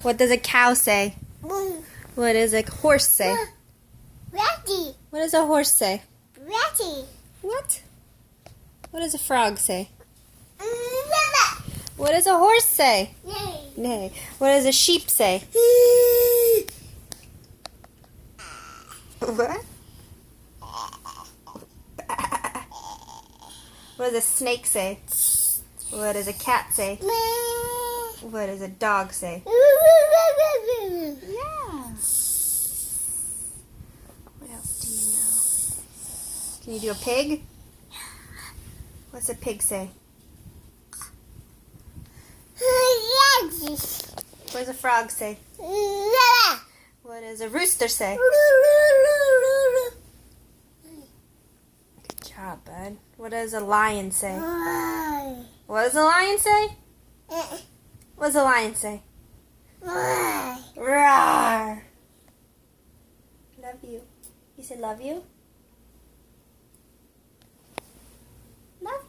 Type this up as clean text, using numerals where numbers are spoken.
What does a cow say? What does a horse say? Ratty. What does a horse say? Ratty. What? What does a frog say? What does a horse say? Nay. What does a sheep say? What? What does a snake say? What does a cat say? What does a dog say? Yeah. What else do you know? Can you do a pig? What's a pig say? What does a frog say? What does a rooster say? Good job, bud. What does a lion say? What does a lion say? What does a lion say? Roar! Love you. You said love you? Love